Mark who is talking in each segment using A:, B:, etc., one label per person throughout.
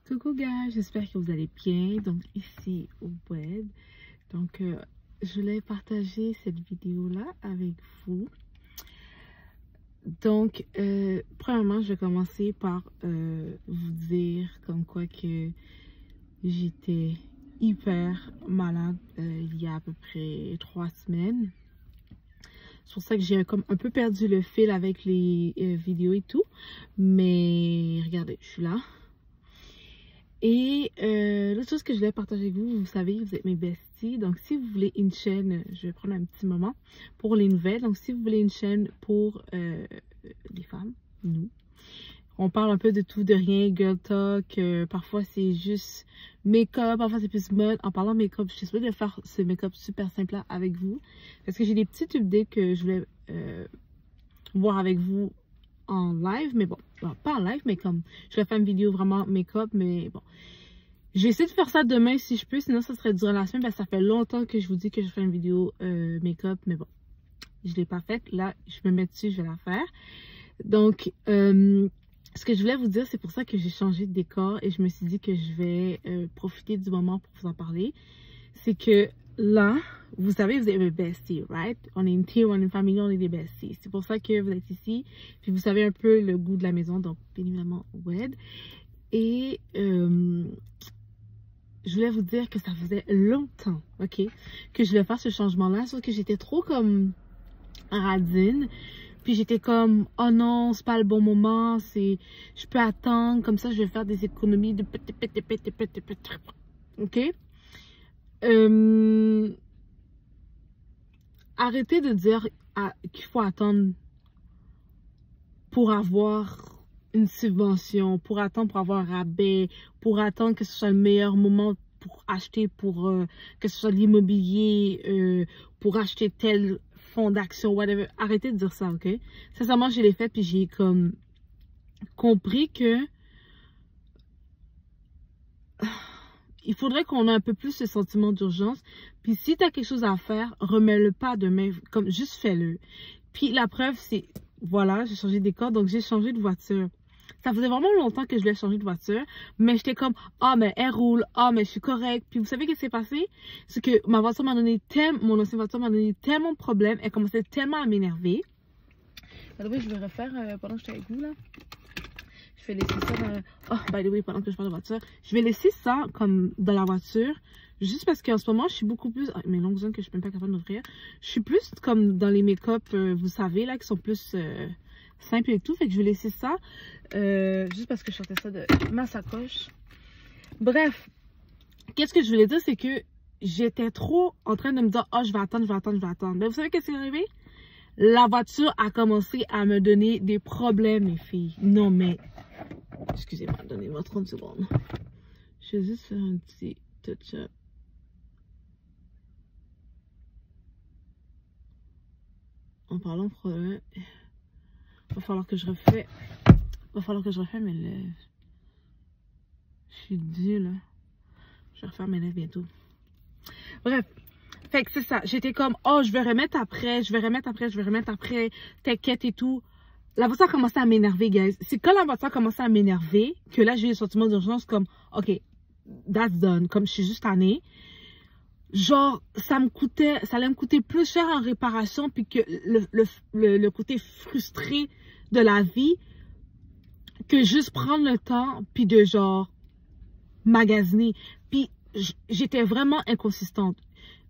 A: Coucou gars, j'espère que vous allez bien. Donc ici au web, donc je voulais partager cette vidéo là avec vous. Donc premièrement, je vais commencer par vous dire comme quoi que j'étais hyper malade il y a à peu près 3 semaines. C'est pour ça que j'ai comme un peu perdu le fil avec les vidéos et tout, mais regardez, je suis là. Et l'autre chose que je voulais partager avec vous, vous savez, vous êtes mes besties. Donc, si vous voulez une chaîne, je vais prendre un petit moment pour les nouvelles. Donc, si vous voulez une chaîne pour les femmes, nous, on parle un peu de tout, de rien, girl talk. Parfois, c'est juste make-up, parfois, c'est plus mode. En parlant make-up, je suis supposée de faire ce make-up super simple là avec vous. Parce que j'ai des petites idées que je voulais voir avec vous en live, mais bon, pas en live, mais comme je vais faire une vidéo vraiment make-up, mais bon, je vais essayer de faire ça demain si je peux, sinon ça serait durant la semaine, parce que ça fait longtemps que je vous dis que je fais une vidéo make-up, mais bon, je l'ai pas faite. Là, je me mets dessus, je vais la faire. Donc ce que je voulais vous dire, c'est pour ça que j'ai changé de décor et je me suis dit que je vais profiter du moment pour vous en parler. C'est que là, vous savez, vous êtes mes besties, right? On est une team, on est une famille, on est des besties. C'est pour ça que vous êtes ici. Puis vous savez un peu le goût de la maison, donc bien évidemment, WED. Et je voulais vous dire que ça faisait longtemps, ok, que je voulais faire ce changement-là, sauf que j'étais trop comme radine. Puis j'étais comme, oh non, c'est pas le bon moment, je peux attendre, comme ça je vais faire des économies de ok? Arrêtez de dire qu'il faut attendre pour avoir une subvention, pour attendre pour avoir un rabais, pour attendre que ce soit le meilleur moment pour acheter, pour que ce soit l'immobilier, pour acheter tel fonds d'action, whatever. Arrêtez de dire ça, ok? Sincèrement, je l'ai fait, puis j'ai comme compris que il faudrait qu'on ait un peu plus ce sentiment d'urgence. Puis si tu as quelque chose à faire, remets-le pas demain, comme juste fais-le. Puis la preuve, c'est, voilà, j'ai changé de décor, donc j'ai changé de voiture. Ça faisait vraiment longtemps que je voulais changer de voiture, mais j'étais comme, ah, mais elle roule, ah, mais je suis correcte. Puis vous savez ce qui s'est passé? C'est que ma voiture m'a donné mon ancienne voiture m'a donné tellement de problèmes, elle commençait tellement à m'énerver. Oui, je vais refaire pendant que j'étais avec vous, là. Je vais laisser ça dans... Oh, by the way, pendant que je parle de voiture, je vais laisser ça comme dans la voiture, juste parce qu'en ce moment, je suis beaucoup plus... Oh, mes longues zones que je suis même pas capable d'ouvrir. Je suis plus comme dans les make-up, vous savez, là, qui sont plus simples et tout. Fait que je vais laisser ça, juste parce que je sortais ça de ma sacoche. Bref, qu'est-ce que je voulais dire, c'est que j'étais trop en train de me dire, oh, je vais attendre, je vais attendre, je vais attendre. Mais vous savez qu'est-ce qui est arrivé? La voiture a commencé à me donner des problèmes, les filles. Non, mais... Excusez-moi, donnez-moi 30 secondes. Je vais juste faire un petit touch-up. En parlant de problème, va falloir que je refais. Mais le... Je suis due, là. Je vais refaire mes lèvres bientôt. Bref. Fait que c'est ça. J'étais comme, oh, je vais remettre après, t'inquiète et tout. La voiture a commencé à m'énerver, guys. C'est quand la voiture a commencé à m'énerver que là, j'ai eu le sentiment d'urgence comme, ok, that's done. Comme je suis juste tannée. Genre, ça allait me coûter plus cher en réparation, puis que le côté frustré de la vie, que juste prendre le temps, puis de genre, magasiner. Puis, j'étais vraiment inconsistante.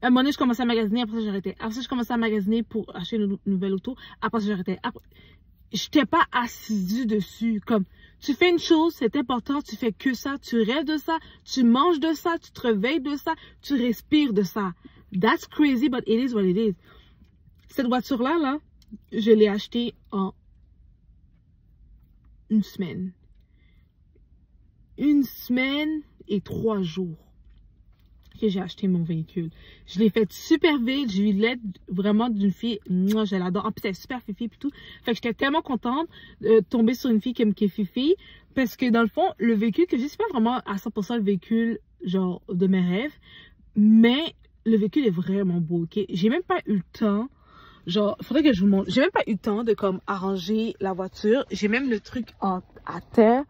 A: À un moment donné, je commençais à magasiner, après ça, j'arrêtais. Après ça, je commençais à magasiner pour acheter une nouvelle auto. Après ça, j'arrêtais. Je n'étais pas assidue dessus. Comme, tu fais une chose, c'est important, tu fais que ça, tu rêves de ça, tu manges de ça, tu te réveilles de ça, tu respires de ça. That's crazy, but it is what it is. Cette voiture-là, là, je l'ai achetée en une semaine. 1 semaine et 3 jours. Que j'ai acheté mon véhicule. Je l'ai fait super vite. J'ai eu l'aide vraiment d'une fille. Moi, je l'adore. En plus, elle est super fifi et tout. Fait que j'étais tellement contente de tomber sur une fille qui est fifi. Parce que dans le fond, le véhicule que j'ai, c'est pas vraiment à 100% le véhicule, genre, de mes rêves. Mais le véhicule est vraiment beau, ok? J'ai même pas eu le temps. Genre, faudrait que je vous montre. J'ai même pas eu le temps de, comme, arranger la voiture. J'ai même le truc à terre.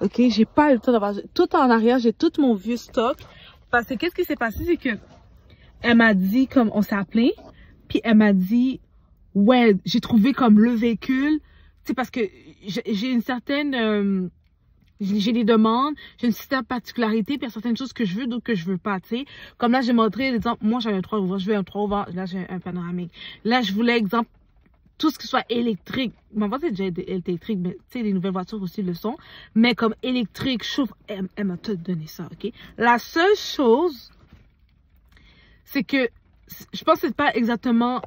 A: OK? J'ai pas eu le temps d'avoir tout en arrière, j'ai tout mon vieux stock. Parce que qu'est-ce qui s'est passé, c'est que elle m'a dit, comme on s'est appelé, puis elle m'a dit, ouais, j'ai trouvé comme le véhicule, tu sais, parce que j'ai une certaine, j'ai des demandes, j'ai une certaine particularité, puis il y a certaines choses que je veux, d'autres que je veux pas, tu sais. Comme là, j'ai montré, exemple, moi j'avais un 3 ouverts, je veux un 3 ouverts, là j'ai un panoramique. Là, je voulais, exemple, tout ce qui soit électrique. Mon voiture, c'est déjà électrique, mais tu sais, les nouvelles voitures aussi le sont. Mais comme électrique, chauffe, elle m'a tout donné ça, OK? La seule chose, c'est que je pense que c'est pas exactement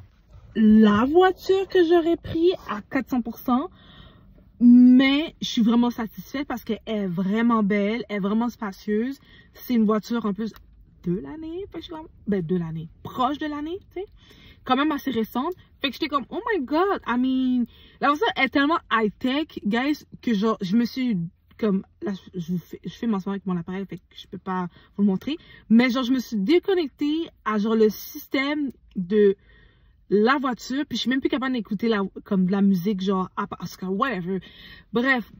A: la voiture que j'aurais pris à 400%, mais je suis vraiment satisfaite parce qu'elle est vraiment belle, elle est vraiment spacieuse. C'est une voiture en plus de l'année, ben de l'année, proche de l'année, tu sais, quand même assez récente. Fait que j'étais comme, oh my god, I mean, la voiture est tellement high-tech, guys, que genre, je me suis comme, là, je fais mon avec mon appareil, fait que je peux pas vous le montrer, mais genre, je me suis déconnectée à genre le système de la voiture, puis je suis même plus capable d'écouter comme de la musique, genre, parce que whatever. Bref,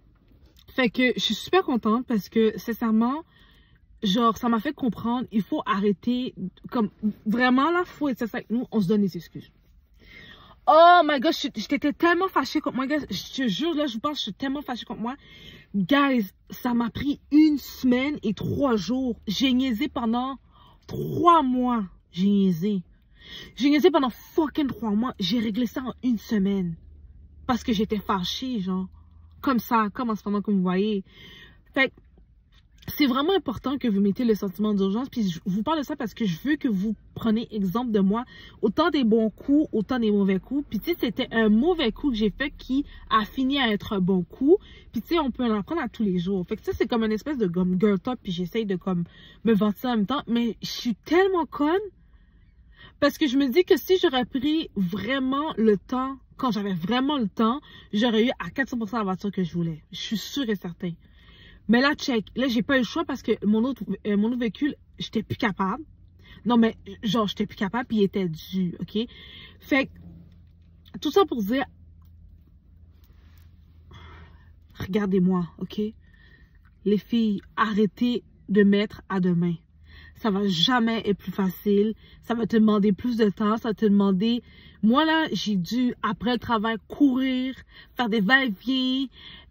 A: fait que je suis super contente parce que, sincèrement, genre, ça m'a fait comprendre, il faut arrêter, comme, vraiment, là, faut être sincère avec nous, on se donne des excuses. Oh my god, j'étais tellement fâchée contre moi, guys, je te jure, là, je vous parle, je suis tellement fâchée contre moi. Guys, ça m'a pris 1 semaine et 3 jours. J'ai niaisé pendant 3 mois. J'ai niaisé. J'ai niaisé pendant fucking 3 mois. J'ai réglé ça en 1 semaine. Parce que j'étais fâchée, genre. Comme ça, comme en ce moment, comme vous voyez. Fait que c'est vraiment important que vous mettez le sentiment d'urgence. Puis je vous parle de ça parce que je veux que vous preniez exemple de moi. Autant des bons coups, autant des mauvais coups. Puis tu sais, c'était un mauvais coup que j'ai fait qui a fini à être un bon coup. Puis tu sais, on peut en apprendre à tous les jours. Fait que ça, c'est comme une espèce de comme girl talk. Puis j'essaye de comme me vanter en même temps. Mais je suis tellement conne. Parce que je me dis que si j'aurais pris vraiment le temps, quand j'avais vraiment le temps, j'aurais eu à 400% la voiture que je voulais. Je suis sûre et certain. Mais là, check. Là, j'ai pas eu le choix parce que mon autre véhicule, j'étais plus capable. Non, mais genre, j'étais plus capable puis il était dû, OK? Fait que, tout ça pour dire, regardez-moi, OK? Les filles, arrêtez de mettre à demain. Ça va jamais être plus facile. Ça va te demander plus de temps. Ça va te demander... Moi, là, j'ai dû, après le travail, courir, faire des va-et-vient.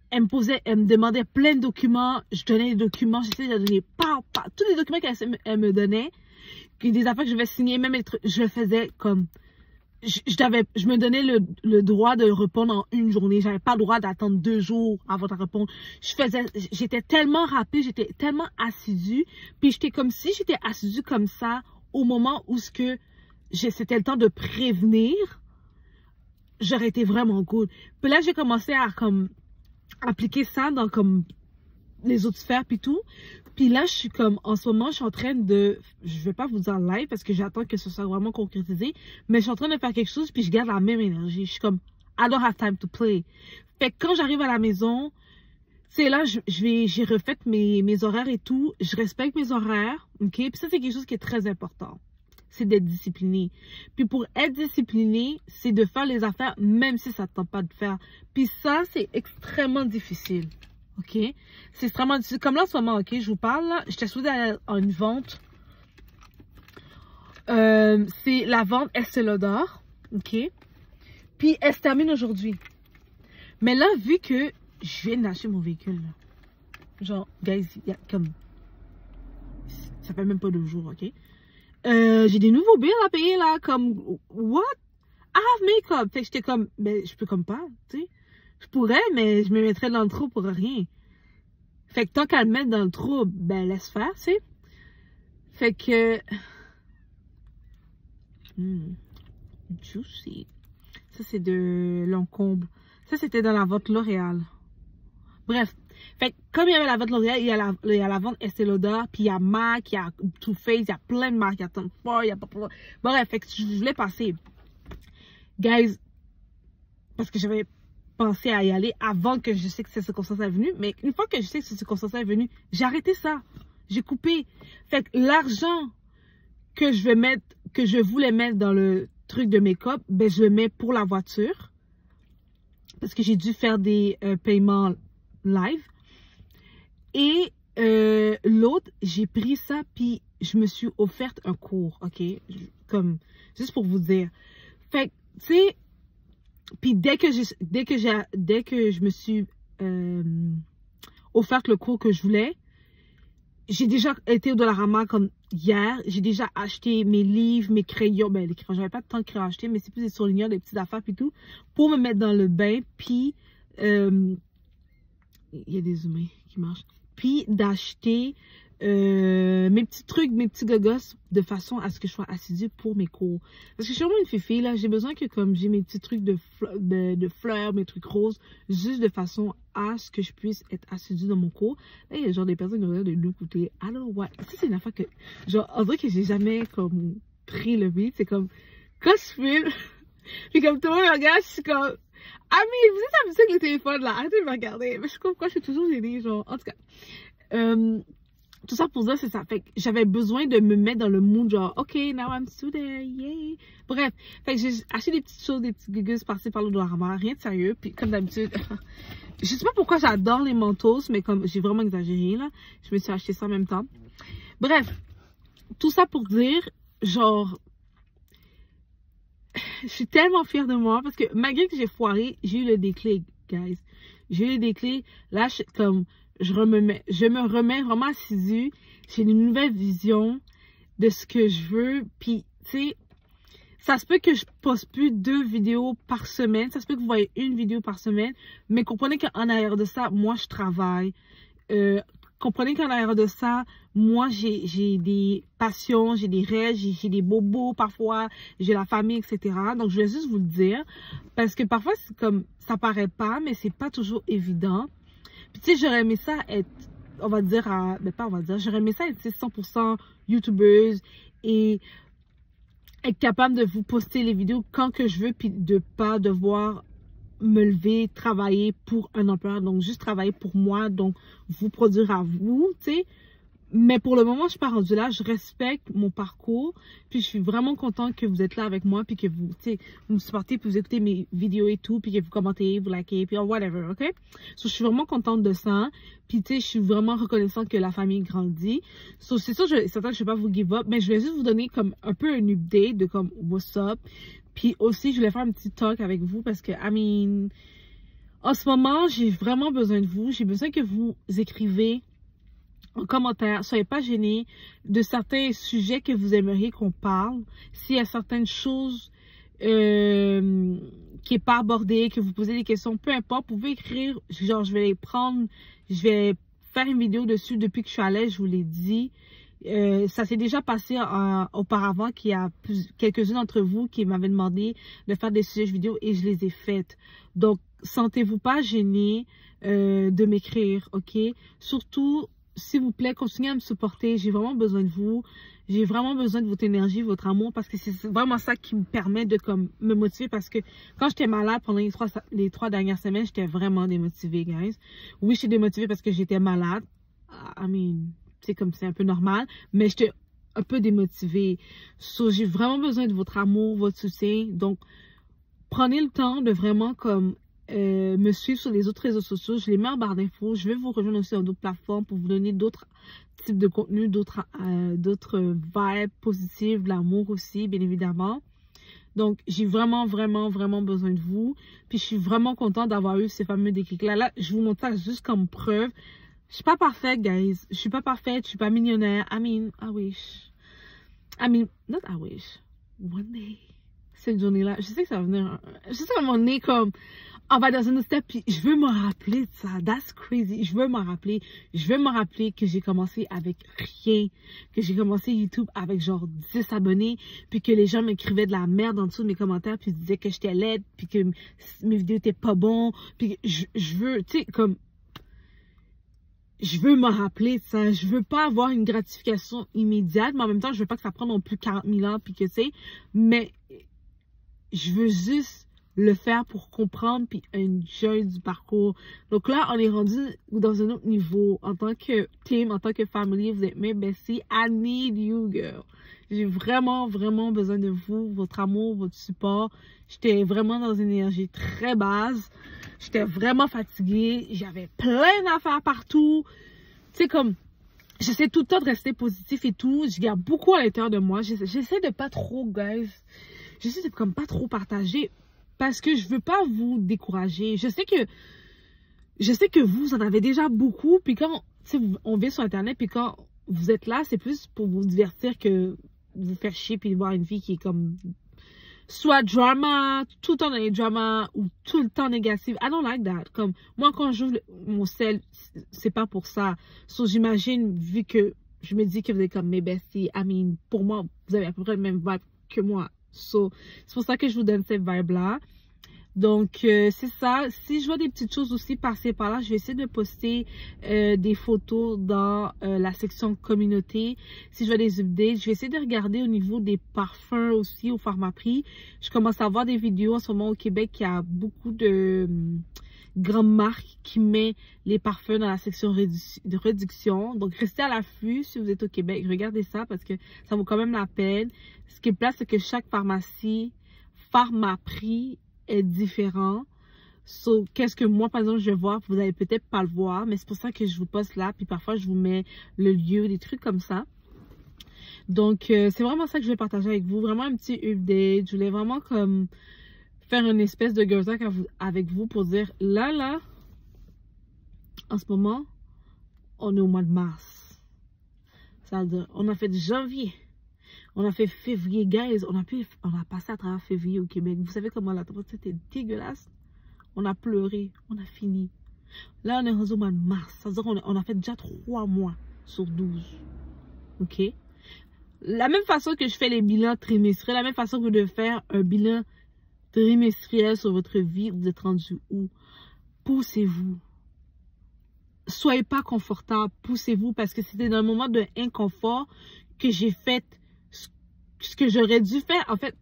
A: Elle me demandait plein de documents. Je donnais les documents. J'essayais de donner tous les documents qu'elle me donnait. Puis des affaires que je devais signer, même les trucs, je le faisais comme... Je me donnais le droit de répondre en 1 journée. J'avais pas le droit d'attendre 2 jours avant de répondre. J'étais tellement rapide, j'étais tellement assidue. Puis j'étais comme si j'étais assidue comme ça au moment où c'était le temps de prévenir. J'aurais été vraiment good. Puis là, j'ai commencé à comme appliquer ça dans comme les autres sphères puis tout. Puis là, je suis comme, en ce moment, je suis en train de, je vais pas vous dire live parce que j'attends que ce soit vraiment concrétisé, mais je suis en train de faire quelque chose puis je garde la même énergie. Je suis comme, I don't have time to play. Fait que quand j'arrive à la maison, c'est là, j'ai refait mes horaires et tout. Je respecte mes horaires, ok? Puis ça, c'est quelque chose qui est très important. C'est d'être discipliné. Puis pour être discipliné, c'est de faire les affaires même si ça ne tente pas de faire. Puis ça, c'est extrêmement difficile. OK? C'est extrêmement difficile. Comme là, en ce moment, OK, je vous parle, là, j'étais supposée aller à une vente. C'est la vente Estée Lauder. OK? Puis, elle se termine aujourd'hui. Mais là, vu que je viens d'acheter mon véhicule, là, genre, guys, il y a comme... Ça fait même pas 2 jours, OK? J'ai des nouveaux bills à payer, là, comme... What? I have makeup. Fait que j'étais comme... Ben, je peux comme pas, tu sais. Je pourrais, mais je me mettrais dans le trou pour rien. Fait que tant qu'à le mettre dans le trou, ben laisse faire, tu sais. Fait que... Juicy. Ça, c'est de Lancôme. Ça, c'était dans la vente L'Oréal. Bref. Fait que comme il y avait la vente L'Oréal, il y a la vente Estée Lauder, puis il y a MAC, il y a Too Faced, il y a plein de marques, il y a Tom Ford, il y a pas... Bref, fait que je voulais passer. Guys, parce que j'avais pensé à y aller avant que je sais que cette circonstance est venue. Mais une fois que je sais que cette circonstance est venue, j'ai arrêté ça. J'ai coupé. Fait que l'argent que je voulais mettre dans le truc de make-up, ben je le mets pour la voiture. Parce que j'ai dû faire des paiements live. Et l'autre, j'ai pris ça, puis je me suis offerte un cours, ok? Comme, juste pour vous dire. Fait que, tu sais, puis dès que je me suis offerte le cours que je voulais, j'ai déjà été au Dollarama comme hier. J'ai déjà acheté mes livres, mes crayons. Ben, les crayons, j'avais pas tant de crayons à acheter, mais c'est plus des surligneurs, des petites affaires, puis tout, pour me mettre dans le bain, puis il y a des humains qui marchent. Puis d'acheter mes petits trucs, mes petits gogos, de façon à ce que je sois assidue pour mes cours. Parce que je suis vraiment une fifi, là, j'ai besoin que comme j'ai mes petits trucs de fleurs, mes trucs roses, juste de façon à ce que je puisse être assidue dans mon cours. Là, il y a genre des personnes qui ont l'air de nous écouter. Alors, ouais, ça c'est une affaire que, genre, on dirait que j'ai jamais comme pris le beat. C'est comme, quand je filme, puis comme tout le monde me regarde, je suis comme, ah mais vous êtes amusé avec le téléphone là, arrêtez de me regarder. Mais je comprends pourquoi je suis toujours gênée, genre, en tout cas. Tout ça pour dire, c'est ça. Fait que j'avais besoin de me mettre dans le mood, genre, OK, now I'm still there, yay. Bref, fait que j'ai acheté des petites choses, des petits gugus par-ci par-là de l'armoire, rien de sérieux. Puis comme d'habitude, je sais pas pourquoi j'adore les manteaux, mais comme j'ai vraiment exagéré, là, je me suis acheté ça en même temps. Bref, tout ça pour dire, genre, je suis tellement fière de moi parce que malgré que j'ai foiré, j'ai eu le déclic, guys. J'ai eu le déclic. Là, je me remets vraiment assidue. J'ai une nouvelle vision de ce que je veux. Puis, tu sais, ça se peut que je poste plus 2 vidéos par semaine. Ça se peut que vous voyez une vidéo par semaine. Mais comprenez qu'en arrière de ça, moi, je travaille. Comprenez qu'en arrière de ça, moi, j'ai des passions, j'ai des rêves, j'ai des bobos parfois, j'ai la famille, etc. Donc, je voulais juste vous le dire. Parce que parfois, c'est comme, ça paraît pas, mais c'est pas toujours évident. Puis, tu sais, j'aurais aimé ça être, on va dire, j'aurais aimé ça être 100% youtubeuse et être capable de vous poster les vidéos quand que je veux, puis de pas devoir me lever, travailler pour un employeur, donc juste travailler pour moi, donc vous produire à vous, tu sais. Mais pour le moment, je suis pas rendue là, je respecte mon parcours, puis je suis vraiment contente que vous êtes là avec moi, puis que vous, tu sais, vous me supportez, puis vous écoutez mes vidéos et tout, puis que vous commentez, vous likez, puis whatever, ok? So, je suis vraiment contente de ça, puis tu sais, je suis vraiment reconnaissante que la famille grandit. So, c'est sûr, c'est certain que je vais pas vous give up, mais je vais juste vous donner comme un peu un update de comme what's up. Puis aussi, je voulais faire un petit talk avec vous parce que, I mean, en ce moment, j'ai vraiment besoin de vous. J'ai besoin que vous écrivez en commentaire. Soyez pas gênés de certains sujets que vous aimeriez qu'on parle. S'il y a certaines choses qui n'est pas abordées, que vous posez des questions, peu importe, vous pouvez écrire. Genre, je vais les prendre, je vais faire une vidéo dessus depuis que je suis à l'aise, je vous l'ai dit. Ça s'est déjà passé auparavant qu'il y a quelques-uns d'entre vous qui m'avaient demandé de faire des sujets vidéo et je les ai faites. Donc, sentez-vous pas gênés de m'écrire, ok? Surtout, s'il vous plaît, continuez à me supporter. J'ai vraiment besoin de vous. J'ai vraiment besoin de votre énergie, votre amour, parce que c'est vraiment ça qui me permet de comme me motiver. Parce que quand j'étais malade pendant les 3 dernières semaines, j'étais vraiment démotivée, guys. Oui, j'étais démotivée parce que j'étais malade. I mean, c'est comme c'est un peu normal, mais j'étais un peu démotivée. So, j'ai vraiment besoin de votre amour, votre soutien. Donc, prenez le temps de vraiment comme me suivre sur les autres réseaux sociaux. Je les mets en barre d'infos. Je vais vous rejoindre aussi sur d'autres plateformes pour vous donner d'autres types de contenus, d'autres vibes positives, de l'amour aussi, bien évidemment. Donc, j'ai vraiment, vraiment, vraiment besoin de vous. Puis, je suis vraiment contente d'avoir eu ces fameux déclics-là. Là, je vous montre ça juste comme preuve. Je suis pas parfaite, guys. Je suis pas parfaite. Je suis pas millionnaire. I mean, I wish. I mean, not I wish. One day. Cette journée-là, je sais que ça va venir. Je sais qu'à un moment donné, comme, on va dans un autre step, puis je veux me rappeler de ça. That's crazy. Je veux me rappeler. Je veux me rappeler que j'ai commencé avec rien. Que j'ai commencé YouTube avec genre 10 abonnés, puis que les gens m'écrivaient de la merde en dessous de mes commentaires, puis ils disaient que j'étais laide, puis que mes vidéos étaient pas bonnes. Puis je veux, tu sais, comme, je veux me rappeler de ça. Je veux pas avoir une gratification immédiate, mais en même temps, je veux pas que ça prenne non plus 40 000 ans, puis que c'est. Mais je veux juste le faire pour comprendre puis enjoy du parcours. Donc là, on est rendu dans un autre niveau. En tant que team, en tant que family, vous êtes mes besties. I need you, girl. J'ai vraiment, vraiment besoin de vous, votre amour, votre support. J'étais vraiment dans une énergie très basse. J'étais vraiment fatiguée. J'avais plein d'affaires partout. sais, comme, j'essaie tout le temps de rester positif et tout. Je garde beaucoup à l'intérieur de moi. J'essaie de pas trop, guys. J'essaie de comme pas trop partager parce que je veux pas vous décourager. Je sais que vous en avez déjà beaucoup. Puis quand, tu sais, on vit sur Internet, puis quand vous êtes là, c'est plus pour vous divertir que vous faire chier puis voir une fille qui est comme soit drama, tout le temps dans les dramas ou tout le temps négative. I don't like that. Comme moi, quand j'ouvre mon sel, c'est pas pour ça. So, j'imagine, vu que je me dis que vous êtes comme mes besties, I mean, pour moi, vous avez à peu près le même vibe que moi. So, c'est pour ça que je vous donne cette vibe-là. Donc, c'est ça. Si je vois des petites choses aussi passer par là, je vais essayer de poster des photos dans la section communauté. Si je vois des updates, je vais essayer de regarder au niveau des parfums aussi au Pharmaprix. Je commence à voir des vidéos en ce moment au Québec. Il y a beaucoup de grandes marques qui mettent les parfums dans la section de réduction. Donc, restez à l'affût si vous êtes au Québec. Regardez ça parce que ça vaut quand même la peine. Ce qui est plat, c'est que chaque Pharmaprix est différent. So, qu'est-ce que moi, par exemple, je vais voir, vous n'allez peut-être pas le voir, mais c'est pour ça que je vous poste là, puis parfois, je vous mets le lieu, des trucs comme ça. Donc, c'est vraiment ça que je vais partager avec vous, vraiment un petit update. Je voulais vraiment comme faire une espèce de girl talk avec vous pour dire, là, en ce moment, on est au mois de mars. Ça veut dire, on a fait janvier. On a fait février, guys. On a passé à travers février au Québec. Vous savez comment la température était dégueulasse? On a pleuré. On a fini. Là, on est rendu au mois de mars. Ça veut dire qu'on a fait déjà 3 mois sur 12. OK? La même façon que je fais les bilans trimestriels, la même façon que vous devez faire un bilan trimestriel sur votre vie, vous êtes rendu où? Poussez-vous. Soyez pas confortable. Poussez-vous parce que c'était dans le moment de inconfort que j'ai fait ce que j'aurais dû faire, en fait,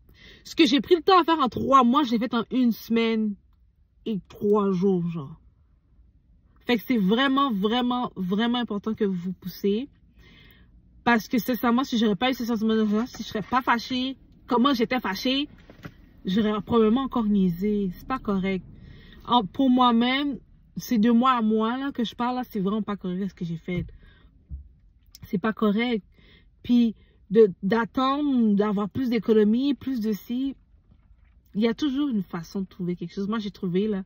A: ce que j'ai pris le temps à faire en 3 mois, je l'ai fait en 1 semaine et 3 jours, genre. Fait que c'est vraiment, vraiment, vraiment important que vous vous poussez. Parce que, sincèrement, si j'aurais pas eu ce sentiment de si je serais pas fâchée, comment j'étais fâchée, j'aurais probablement encore niaisé. C'est pas correct. Pour moi-même, c'est de moi à moi, là, que je parle, là, c'est vraiment pas correct ce que j'ai fait. C'est pas correct. Puis, d'attendre, d'avoir plus d'économie, plus de ci. Il y a toujours une façon de trouver quelque chose. Moi, j'ai trouvé, là.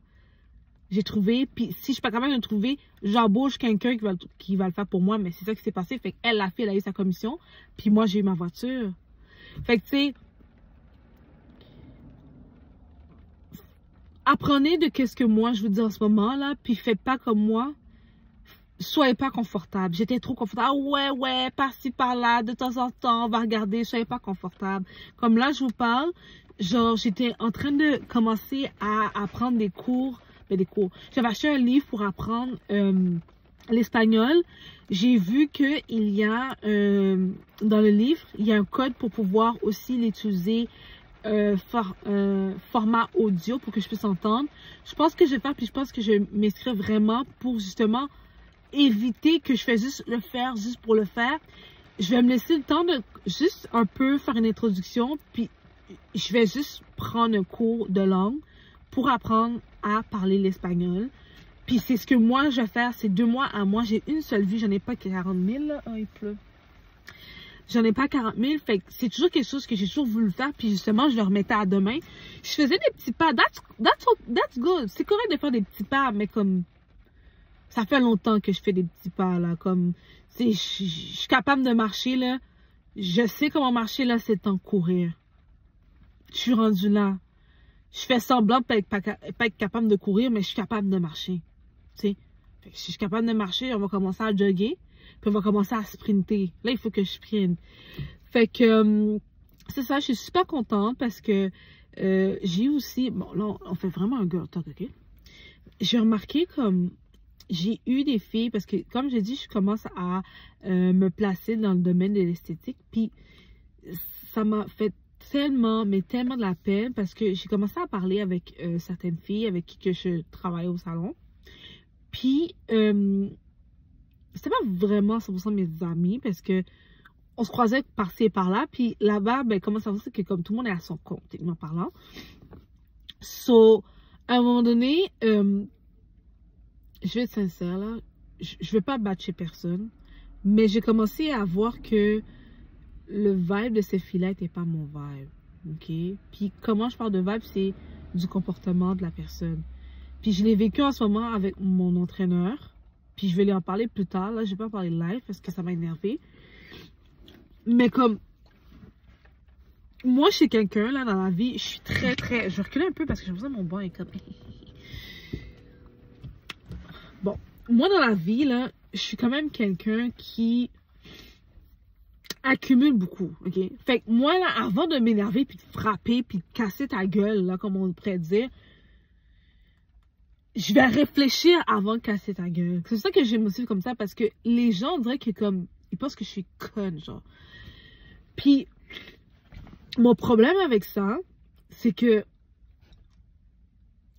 A: J'ai trouvé, puis si je suis pas capable de le trouver, j'embauche quelqu'un qui va le faire pour moi. Mais c'est ça qui s'est passé. Fait qu'elle, la fille, elle a eu sa commission. Puis moi, j'ai eu ma voiture. Fait que, tu sais, apprenez de qu'est-ce que moi, je vous dis en ce moment, là. Puis faites pas comme moi. Soyez pas confortable. J'étais trop confortable. Ah ouais, par-ci, par-là, de temps en temps, on va regarder. Soyez pas confortable. Comme là, je vous parle, genre, j'étais en train de commencer à apprendre des cours. J'avais acheté un livre pour apprendre l'espagnol. J'ai vu qu'il y a, dans le livre, il y a un code pour pouvoir aussi l'utiliser format audio pour que je puisse entendre. Je pense que je vais faire, puis je pense que je m'inscris vraiment pour justement éviter que je fais juste le faire, juste pour le faire. Je vais me laisser le temps de juste un peu faire une introduction, puis je vais juste prendre un cours de langue pour apprendre à parler l'espagnol. Puis c'est ce que moi je vais faire, c'est 2 mois à moi. J'ai une seule vie, j'en ai pas 40 000, là. Oh, il pleut. J'en ai pas 40 000, fait que c'est toujours quelque chose que j'ai toujours voulu faire, puis justement, je le remettais à demain. Je faisais des petits pas, that's good. C'est correct de faire des petits pas, mais comme, ça fait longtemps que je fais des petits pas, là, comme, je suis capable de marcher, là. Je sais comment marcher, là, c'est en courir. Je suis rendue là. Je fais semblant de pas être capable de courir, mais je suis capable de marcher. Tu sais, si je suis capable de marcher, on va commencer à jogger, puis on va commencer à sprinter. Là, il faut que je sprinte. Fait que, c'est ça, je suis super contente parce que j'ai aussi, bon, là, on fait vraiment un girl talk, ok? J'ai remarqué comme, j'ai eu des filles, parce que, comme j'ai dit, je commence à me placer dans le domaine de l'esthétique, puis ça m'a fait tellement, mais tellement de la peine parce que j'ai commencé à parler avec certaines filles avec qui que je travaille au salon. Puis, c'était pas vraiment 100% mes amis parce que on se croisait par-ci et par-là. Puis là-bas, ben, comment ça va, c'est que comme tout le monde est à son compte, techniquement parlant. So, à un moment donné, je vais être sincère là, je vais pas batcher personne, mais j'ai commencé à voir que le vibe de ces filles-là était pas mon vibe, ok? Puis comment je parle de vibe, c'est du comportement de la personne. Puis je l'ai vécu en ce moment avec mon entraîneur, puis je vais lui en parler plus tard, là je vais pas parler live parce que ça m'a énervé. Mais comme, moi chez quelqu'un, là dans la vie, je suis très, je recule un peu parce que j'ai besoin de mon banc est comme... Bon, moi dans la vie, là, je suis quand même quelqu'un qui accumule beaucoup, ok? Fait que moi, là, avant de m'énerver, puis de frapper, puis de casser ta gueule, là, comme on pourrait dire, je vais réfléchir avant de casser ta gueule. C'est ça que j'ai motivé comme ça, parce que les gens, on dirait que comme, ils pensent que je suis conne, genre. Puis, mon problème avec ça, c'est que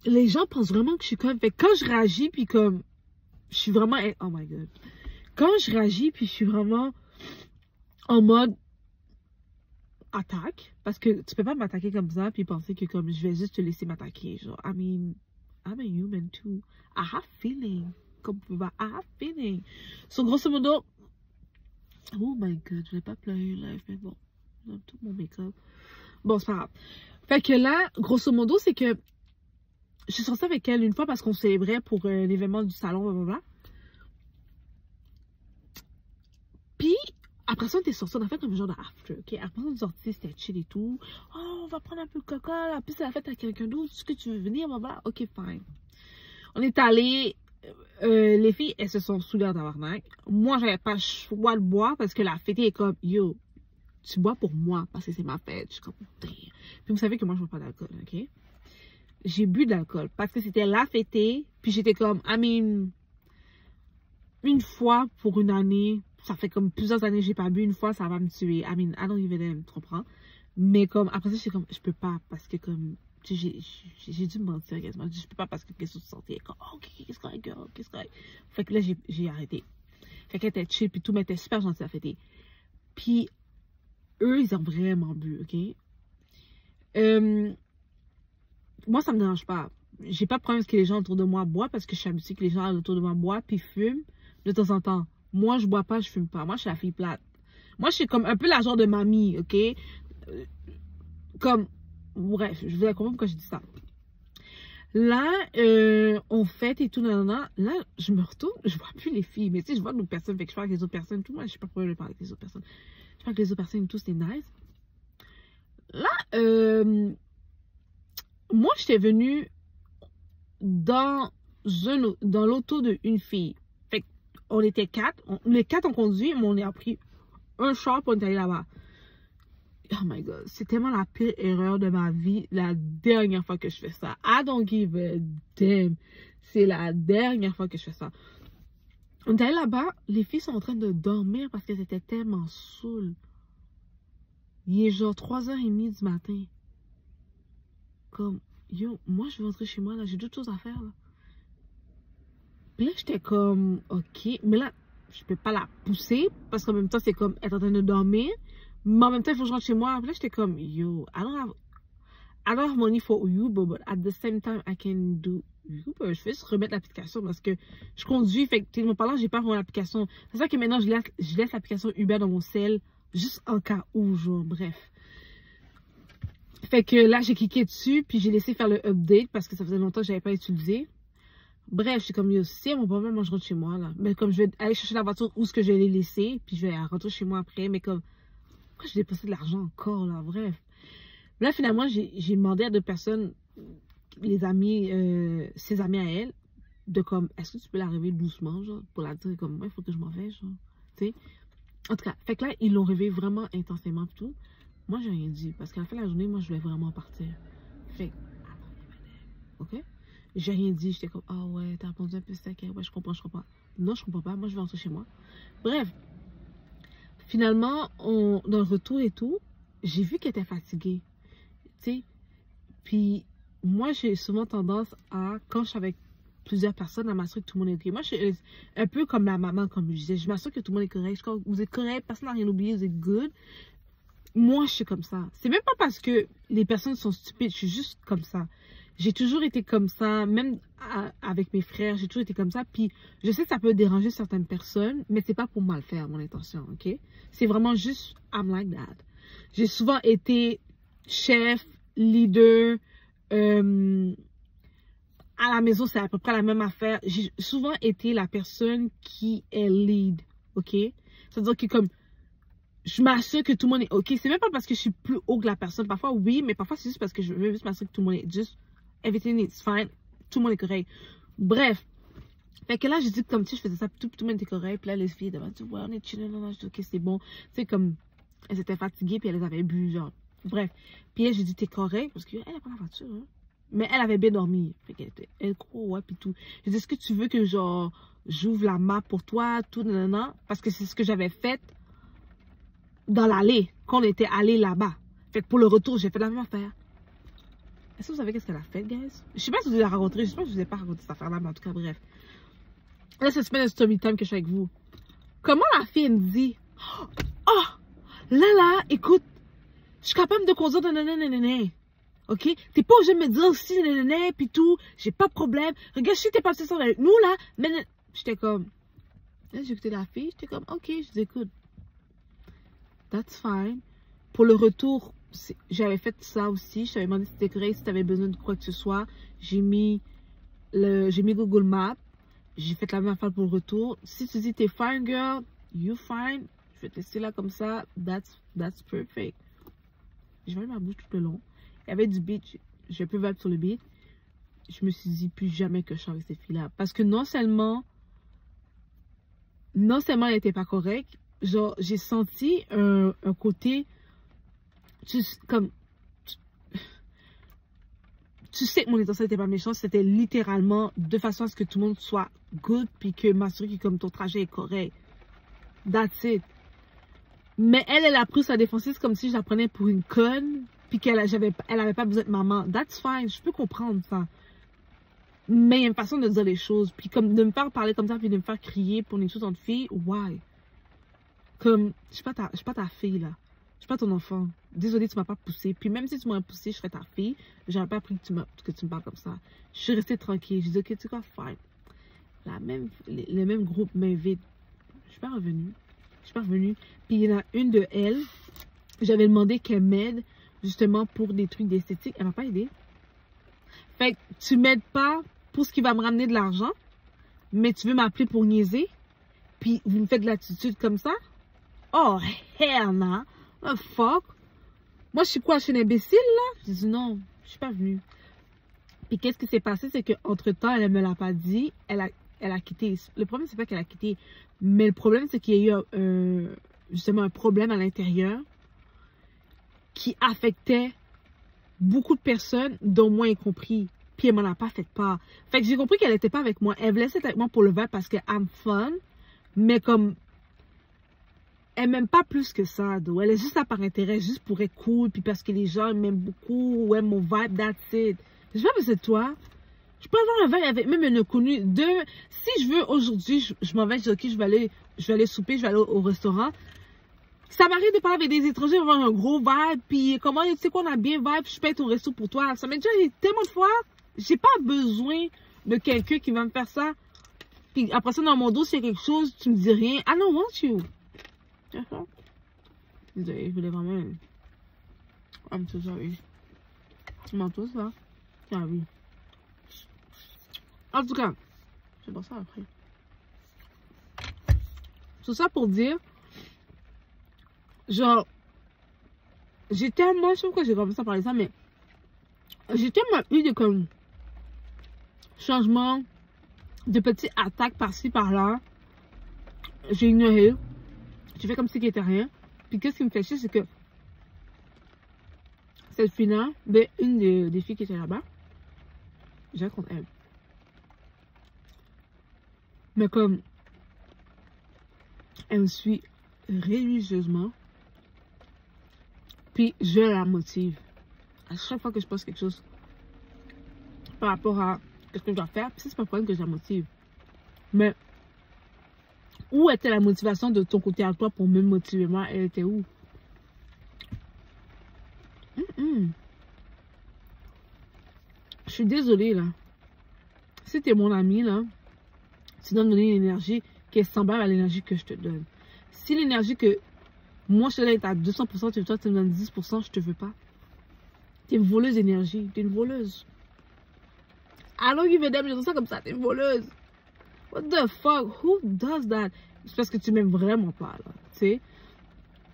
A: les gens pensent vraiment que je suis conne. Fait que quand je réagis, puis comme, je suis vraiment, oh my god. Quand je réagis, puis je suis vraiment en mode attaque, parce que tu peux pas m'attaquer comme ça puis penser que comme je vais juste te laisser m'attaquer, genre I mean I'm a human too, I have feeling, comme I have feeling. So grosso modo, oh my god, je vais pas pleurer live, mais bon, j'ai tout mon make-up, bon c'est pas grave. Fait que là grosso modo c'est que je suis sortie avec elle une fois parce qu'on célébrait pour l'événement du salon, blablabla. Puis après ça, on était sortis, on a fait comme un genre d'after, ok? Après, on est sortis, c'était chill et tout. Oh, on va prendre un peu de coca, la piste, c'est la fête à quelqu'un d'autre, est-ce que tu veux venir? Voilà, ok, fine. On est allés, les filles, elles se sont saoulées en tabarnak. Moi, j'avais pas le choix de boire parce que la fête est comme, yo, tu bois pour moi parce que c'est ma fête. Je suis comme, damn. Puis vous savez que moi, je bois pas d'alcool, ok? J'ai bu de l'alcool parce que c'était la fêtée, puis j'étais comme, I mean, une fois pour une année, ça fait comme plusieurs années que j'ai pas bu, une fois ça va me tuer. I mean, I don't even, tu comprends? Mais comme, après ça, j'étais comme, je peux pas, parce que comme, j'ai dû me mentir quasiment. Je peux pas parce que qu'est-ce que tu sentais? Comme, oh, ok, qu'est-ce qu'on a, girl? Qu'est-ce qu'on a? Fait que là, j'ai arrêté. Fait qu'elle était chill, puis tout, mais elle était super gentille à fêter. Puis, eux, ils ont vraiment bu, ok? Moi, ça me dérange pas. J'ai pas de problème que les gens autour de moi boivent, parce que je suis habituée que les gens autour de moi boivent, puis fument de temps en temps. Moi, je bois pas, je fume pas. Moi, je suis la fille plate. Moi, je suis comme un peu la genre de mamie, ok? Comme, bref, je vous comprendre pourquoi je dis ça. Là, on fête et tout, nanana. Là, je me retourne, je vois plus les filles. Mais tu sais, je vois d'autres personnes, fait que je parle avec les autres personnes. Tout, moi, je sais pas pourquoi je parle avec les autres personnes. Je parle avec les autres personnes et tout, c'était nice. Là, moi, j'étais venue dans l'auto d'une fille. Fait qu'on était quatre. Les quatre ont conduit, mais on a pris un char pour aller là-bas. Oh my god, c'est tellement la pire erreur de ma vie, la dernière fois que je fais ça. I don't give a damn. C'est la dernière fois que je fais ça. On est allé là-bas, les filles sont en train de dormir parce qu'elles étaient tellement saoules. Il est genre 3h30 du matin. Comme, yo, moi je vais rentrer chez moi, là, j'ai d'autres choses à faire, là. Puis là, j'étais comme, ok, mais là, je peux pas la pousser parce qu'en même temps, c'est comme être en train de dormir. Mais en même temps, il faut que je rentre chez moi. Puis là, j'étais comme, yo, I don't have money for Uber, but at the same time, I can do Uber. Je vais juste remettre l'application parce que je conduis. Fait que, tellement parlant, j'ai pas mon application. C'est ça que maintenant, je laisse l'application Uber dans mon cell, juste en cas où, genre, bref. Fait que là, j'ai cliqué dessus, puis j'ai laissé faire le update parce que ça faisait longtemps que j'avais pas utilisé. Bref, je suis comme, yo, c'est mon problème, moi, je rentre chez moi, là. Mais comme je vais aller chercher la voiture où est-ce que je vais les laisser, puis je vais rentrer chez moi après, mais comme, j'ai dépensé de l'argent encore, là, bref. Là, finalement, j'ai demandé à deux personnes, les amis, ses amis à elle, de comme, est-ce que tu peux l'arriver doucement, genre, pour la dire comme, moi, il faut que je m'en vais, genre, tu sais. En tout cas, fait que là, ils l'ont rêvé vraiment intensément, tout. Moi, j'ai rien dit, parce qu'à la fin de la journée, moi, je voulais vraiment partir. Fait que, ok? J'ai rien dit, j'étais comme, ah ouais, t'as répondu un peu sec, ouais, je comprends. Non, je comprends pas, moi, je vais rentrer chez moi. Bref. Finalement, dans le retour et tout, j'ai vu qu'elle était fatiguée, tu sais. Puis, moi, j'ai souvent tendance à, quand je suis avec plusieurs personnes, à m'assurer que tout le monde est ok. Moi, je suis un peu comme la maman, comme je disais. Je m'assure que tout le monde est correct. Quand vous êtes correct, personne n'a rien oublié, vous êtes good. Moi, je suis comme ça. C'est même pas parce que les personnes sont stupides, je suis juste comme ça. J'ai toujours été comme ça, même avec mes frères, j'ai toujours été comme ça. Puis je sais que ça peut déranger certaines personnes, mais c'est pas pour mal faire, mon intention, ok? C'est vraiment juste, I'm like that. J'ai souvent été chef, leader, à la maison, c'est à peu près la même affaire. J'ai souvent été la personne qui est lead, ok? C'est-à-dire que comme, je m'assure que tout le monde est ok. C'est même pas parce que je suis plus haut que la personne. Parfois, oui, mais parfois, c'est juste parce que je veux juste m'assurer que tout le monde est juste, everything is fine, tout le monde est correct. Bref. Fait que là, j'ai dit comme si je faisais ça, tout le monde était correct. Puis là, les filles, elles dit, ouais, on est chill, non, je dis, ok, c'est bon. Tu sais, comme, elles étaient fatiguées, puis elles avaient bu, genre. Bref. Puis elle, j'ai dit, t'es correct, parce qu'elle a pas la voiture, hein. Mais elle avait bien dormi. Fait qu'elle était, elle croit, ouais, puis tout. J'ai dit, est-ce que tu veux que, genre, j'ouvre la map pour toi, tout, non, parce que c'est ce que j'avais fait dans l'allée, quand on était allé là-bas. Fait que pour le retour, j'ai fait la même affaire. Est-ce que vous savez qu'est-ce qu'elle a fait, guys? Je sais pas si vous avez rencontré, je sais pas si je vous ai pas raconté cette affaire-là, mais en tout cas, bref. Là, cette semaine de story time que je suis avec vous. Comment la fille, elle me dit, oh, là, écoute, je suis capable de conduire de nanana. Ok? T'es pas obligé de me dire aussi nanana, pis tout, j'ai pas de problème. Regarde, si t'es passé ça avec nous, là, mais j'étais comme, là, j'ai écouté la fille, j'étais comme, ok, je dis, écoute, that's fine. Pour le retour, j'avais fait ça aussi. Je t'avais demandé si c'était correct, si tu avais besoin de quoi que ce soit. J'ai mis Google Maps. J'ai fait la même affaire pour le retour. Si tu dis t'es fine, girl, you fine. Je vais te laisser là comme ça. That's perfect. J'ai mis ma bouche tout le long. Il y avait du beat. J'ai un peu vibe sur le beat. Je me suis dit plus jamais que je suis avec cette fille-là. Parce que non seulement elle n'était pas correcte, genre, j'ai senti un côté, tu sais que mon intention n'était pas méchante, c'était littéralement de façon à ce que tout le monde soit good, puis que m'assurer que comme ton trajet est correct. That's it. Mais elle a pris sa défensive comme si je la prenais pour une conne, puis elle avait pas besoin de maman. That's fine, je peux comprendre ça. Mais il y a une façon de dire les choses, puis comme de me faire parler comme ça, puis de me faire crier pour une chose en fille, why? Comme, je suis pas ta fille, là. Je suis pas ton enfant. Désolée, tu m'as pas poussé. Puis même si tu m'aurais poussé, je serais ta fille. J'aurais pas appris que tu me parles comme ça. Je suis restée tranquille. Je dis, ok, tu vois, fine. Le même groupe m'invite. Je suis pas revenue. Puis il y en a une de elles. J'avais demandé qu'elle m'aide, justement, pour des trucs d'esthétique. Elle m'a pas aidé. Fait que tu m'aides pas pour ce qui va me ramener de l'argent, mais tu veux m'appeler pour niaiser. Puis vous me faites de l'attitude comme ça. Oh, hell nah. Oh, fuck. Moi, je suis quoi? Je suis une imbécile, là? Je dis non, je suis pas venue. Puis qu'est-ce qui s'est passé? C'est qu'entre-temps, elle me l'a pas dit. Elle a quitté. Le problème, c'est pas qu'elle a quitté. Mais le problème, c'est qu'il y a eu justement un problème à l'intérieur qui affectait beaucoup de personnes, dont moi y compris. Puis elle m'en a pas fait part. Fait que j'ai compris qu'elle était pas avec moi. Elle voulait être avec moi pour le verre parce que I'm fun. Mais comme... elle m'aime pas plus que ça, elle est juste là par intérêt, juste pour être cool, puis parce que les gens m'aiment beaucoup, ouais, mon vibe, that's it. Je veux besoin de toi. Je peux avoir un vibe avec même une inconnue. Si je veux aujourd'hui, je m'en vais, je dis ok, je vais aller souper, je vais aller au restaurant. Ça m'arrive de parler avec des étrangers, avoir un gros vibe, puis comment, tu sais quoi, on a bien vibe, je peux être au resto pour toi. Ça m'est déjà arrivé tellement de fois, j'ai pas besoin de quelqu'un qui va me faire ça. Puis après ça, dans mon dos, s'il y a quelque chose, tu me dis rien. I don't want you. D'accord. Désolé, je voulais vraiment... I'm so sorry. Tu m'entends ça? Ah oui. En tout cas, c'est pour ça après. Tout ça pour dire, genre, j'ai tellement, je sais pas pourquoi j'ai commencé à parler de ça, mais j'ai tellement eu de comme changement, de petites attaques par-ci par-là. J'ai ignoré. J'ai fait comme si il n'était rien. Puis qu'est-ce qui me fait chier, c'est que cette fille-là, ben, une des filles qui était là-bas, j'ai contre elle. Mais comme elle me suit religieusement, puis je la motive. À chaque fois que je poste quelque chose par rapport à ce que je dois faire, puis c'est pas le problème que je la motive. Mais où était la motivation de ton côté à toi pour me motiver moi? Elle était où? Je Je suis désolée, là. Si t'es mon ami, là, tu dois me donner une énergie qui est semblable à l'énergie que je te donne. Si l'énergie que moi, je te donne est à 200%, toi, tu me donnes 10%, je te veux pas. T'es une voleuse d'énergie. T'es une voleuse. Alors, you veux je dis ça comme ça, t'es une voleuse. What the fuck? Who does that? C'est parce que tu m'aimes vraiment pas, là. Tu sais?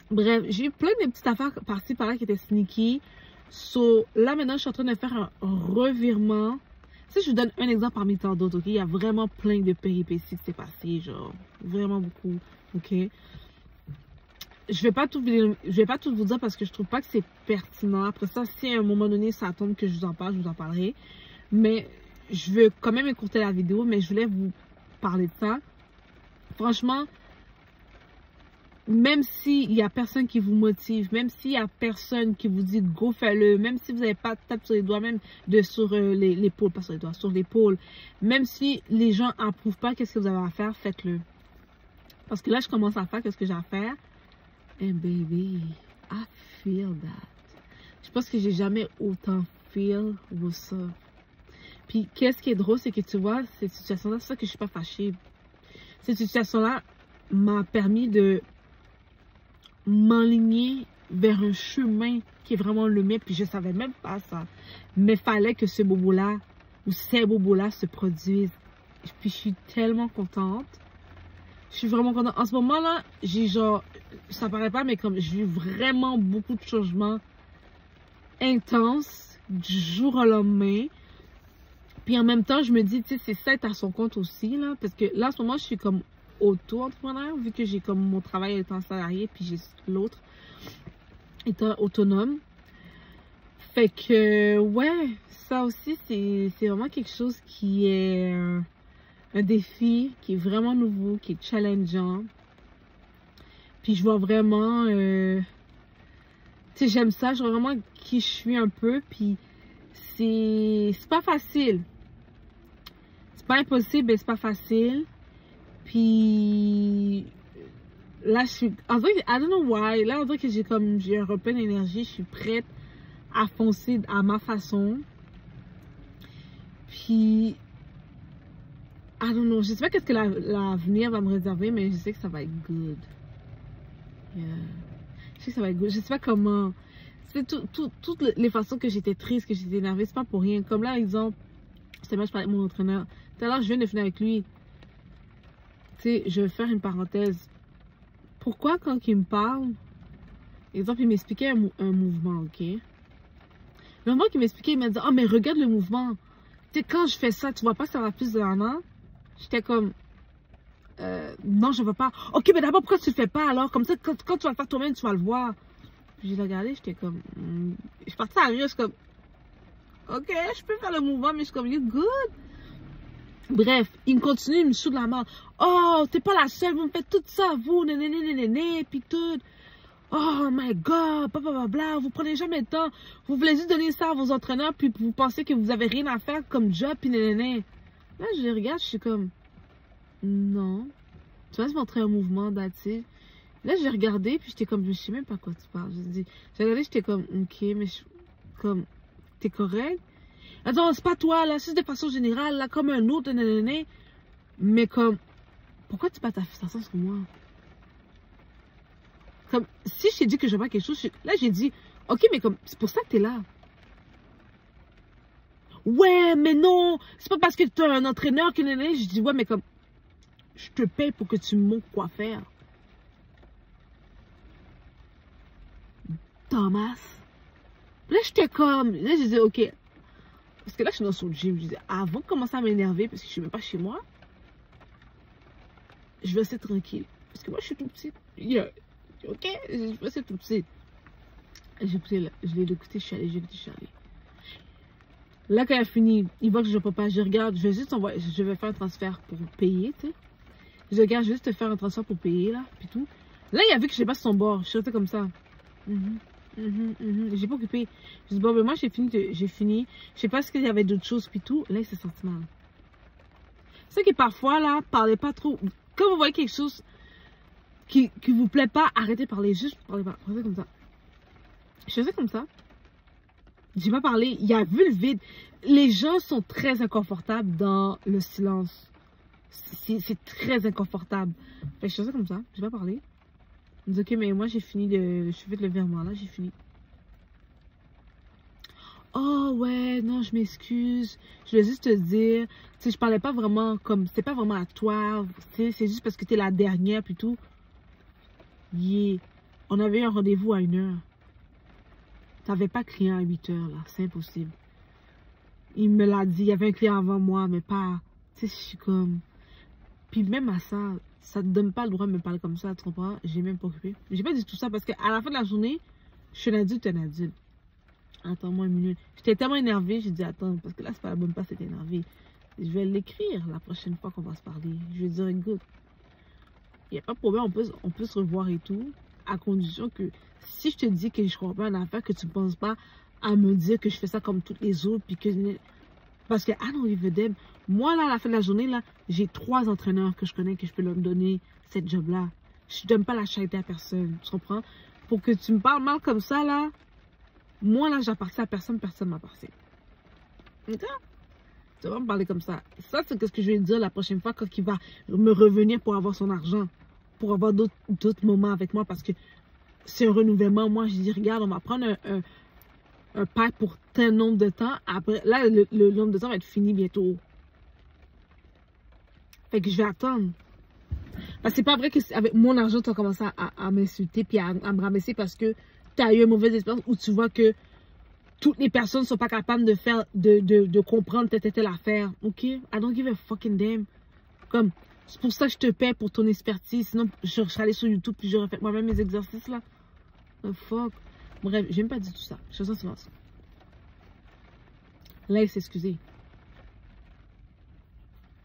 A: Bref, j'ai eu plein de petites affaires par-ci, par-là qui étaient sneaky. So, là, maintenant, je suis en train de faire un revirement. Tu sais, je vous donne un exemple parmi tant d'autres, ok? Il y a vraiment plein de péripéties qui s'est passé, genre, vraiment beaucoup, ok? Je vais pas tout vous dire parce que je trouve pas que c'est pertinent. Après ça, si à un moment donné, ça tombe que je vous en parle, je vous en parlerai. Mais je veux quand même écouter la vidéo, mais je voulais vous parler de ça. Franchement, même s'il y a personne qui vous motive, même s'il y a personne qui vous dit go fais-le, même si vous n'avez pas de tape sur les doigts, même sur l'épaule, pas sur les doigts, sur l'épaule, même si les gens n'approuvent pas qu'est-ce que vous avez à faire, faites-le. Parce que là, je commence à faire qu'est-ce que j'ai à faire. And baby, I feel that. Je pense que j'ai jamais autant feel what's up. Puis, qu'est-ce qui est drôle, c'est que tu vois, cette situation-là, c'est ça que je suis pas fâchée. Cette situation-là m'a permis de m'enligner vers un chemin qui est vraiment le mien, puis je savais même pas ça. Mais fallait que ce bobo-là, ou ces bobos-là se produisent. Puis, je suis tellement contente. Je suis vraiment contente. En ce moment-là, j'ai genre, ça paraît pas, mais comme j'ai eu vraiment beaucoup de changements intenses du jour au lendemain. Puis en même temps, je me dis, tu sais, c'est ça être à son compte aussi, là. Parce que là, en ce moment, je suis comme auto-entrepreneur, vu que j'ai comme mon travail étant salarié, puis j'ai l'autre étant autonome. Fait que, ouais, ça aussi, c'est vraiment quelque chose qui est un défi, qui est vraiment nouveau, qui est challengeant. Puis je vois vraiment, tu sais, j'aime ça, je vois vraiment qui je suis un peu, puis c'est pas facile. C'est pas impossible, mais c'est pas facile. Puis là, je suis, en vrai, I don't know why, là, on dirait que j'ai un repas d'énergie, je suis prête à foncer à ma façon. Puis, I don't know, je sais pas qu'est-ce que l'avenir va me réserver, mais je sais que ça va être good. Yeah. Je sais que ça va être good. Je sais pas comment. C'est toutes les façons que j'étais triste, que j'étais énervée, c'est pas pour rien. Comme là, exemple, je parlais avec mon entraîneur. Tout à l'heure, je viens de finir avec lui. Tu sais, je vais faire une parenthèse. Pourquoi quand il me parle, exemple, il m'expliquait un mouvement, ok? Le moment qu'il m'expliquait, il m'a dit, oh, mais regarde le mouvement. Tu sais, quand je fais ça, tu vois pas que ça va plus de un an? J'étais comme, non, je veux pas. Ok, mais d'abord, pourquoi tu le fais pas alors? Comme ça, quand tu vas le faire toi-même, tu vas le voir. Puis j'ai regardé, j'étais comme, je suis partie à rire, je suis comme, ok, je peux faire le mouvement, mais je suis comme, you good? Bref, il me continue, il me soude la main. Oh, t'es pas la seule, vous me faites tout ça, vous, nénénénéné, pis tout. Oh my god, blablabla, vous prenez jamais le temps. Vous voulez juste donner ça à vos entraîneurs, puis vous pensez que vous avez rien à faire comme job, pis nénéné. Là, je les regarde, je suis comme, non. Tu vas se montrer un mouvement, that's-it. Là, j'ai regardé, puis j'étais comme, je sais même pas quoi tu parles. J'ai regardé, j'étais comme, ok, mais comme, t'es correct? Attends, c'est pas toi, là, c'est de façon générale, là, comme un autre, nénéné. Mais comme, pourquoi tu pas ta frustration sur moi? Comme, si je t'ai dit que je veux pas quelque chose, là, j'ai dit, ok, mais comme, c'est pour ça que t'es là. Ouais, mais non, c'est pas parce que t'es un entraîneur que nénéné. Je dis, ouais, mais comme, je te paye pour que tu me montres quoi faire. Thomas. Là, j'étais comme, là, je disais, ok. Parce que là, je suis dans son gym. Je disais, avant de commencer à m'énerver, parce que je suis même pas chez moi, je vais rester tranquille. Parce que moi, je suis tout petite. Yeah. Ok, je vais rester tout petite. Je l'ai écouté, je suis allée. Là, quand il a fini, il voit que je ne peux pas. Je regarde, je vais juste envoyer, je vais faire un transfert pour payer, tu sais. Je regarde, je vais juste te faire un transfert pour payer, là, puis tout. Là, il a vu que je n'ai pas sur son bord. Je suis restée comme ça. J'ai pas occupé. Je dis, bon, mais moi, j'ai fini. Je sais pas ce qu'il y avait d'autres choses, puis tout. Là, il s'est senti mal. C'est que parfois, là, parlez pas trop. Quand vous voyez quelque chose qui vous plaît pas, arrêtez de parler. Juste parlez pas. Faites comme ça. Je faisais comme ça. J'ai pas parlé. Il a vu le vide. Les gens sont très inconfortables dans le silence. C'est très inconfortable. Fait que je fais ça comme ça. J'ai pas parlé. Il me dit, ok, mais moi, j'ai fini de... Je fais le virement, là. J'ai fini. Oh, ouais, non, je m'excuse. Je voulais juste te dire... Tu sais, je parlais pas vraiment comme... C'était pas vraiment à toi. Tu sais, c'est juste parce que t'es la dernière, puis tout. Yeah. On avait eu un rendez-vous à 1h. T'avais pas de client à 8h, là. C'est impossible. Il me l'a dit. Il y avait un client avant moi, mais pas... Tu sais, je suis comme... Puis même à ça, ça te donne pas le droit de me parler comme ça, tu comprends? J'ai même pas occupé. J'ai pas dit tout ça parce qu'à la fin de la journée, je suis un adulte, t'es un adulte. Attends-moi une minute. J'étais tellement énervée, j'ai dit attends, parce que là, c'est pas la bonne place d'être énervée. Je vais l'écrire la prochaine fois qu'on va se parler. Je vais dire, écoute, il n'y a pas de problème, on peut se revoir et tout, à condition que si je te dis que je comprends pas une affaire, que tu ne penses pas à me dire que je fais ça comme toutes les autres, puis que... Parce que, ah non, il veut d'aide. Moi, là, à la fin de la journée, là, j'ai 3 entraîneurs que je connais, que je peux leur donner cette job-là. Je ne donne pas la charité à personne, tu comprends? Pour que tu me parles mal comme ça, là, moi, là, j'appartiens à personne, personne m'appartient. Ok? Tu vas me parler comme ça. Ça, c'est ce que je vais dire la prochaine fois quand il va me revenir pour avoir son argent. Pour avoir d'autres moments avec moi, parce que c'est un renouvellement. Moi, je dis, regarde, on va prendre un pack pour tel nombre de temps. Après, là, le nombre de temps va être fini bientôt. Fait que je vais attendre. Parce que c'est pas vrai que avec mon argent, tu as commencé à m'insulter puis à me rabaisser parce que tu as eu une mauvaise expérience où tu vois que toutes les personnes ne sont pas capables de comprendre telle affaire. Ok? I don't give a fucking damn. Comme, c'est pour ça que je te paie pour ton expertise. Sinon, je serais allée sur YouTube puis j'aurais fait moi-même mes exercices là. The fuck. Bref, j'ai même pas dit tout ça. Je suis en silence. Là, il s'est excusé.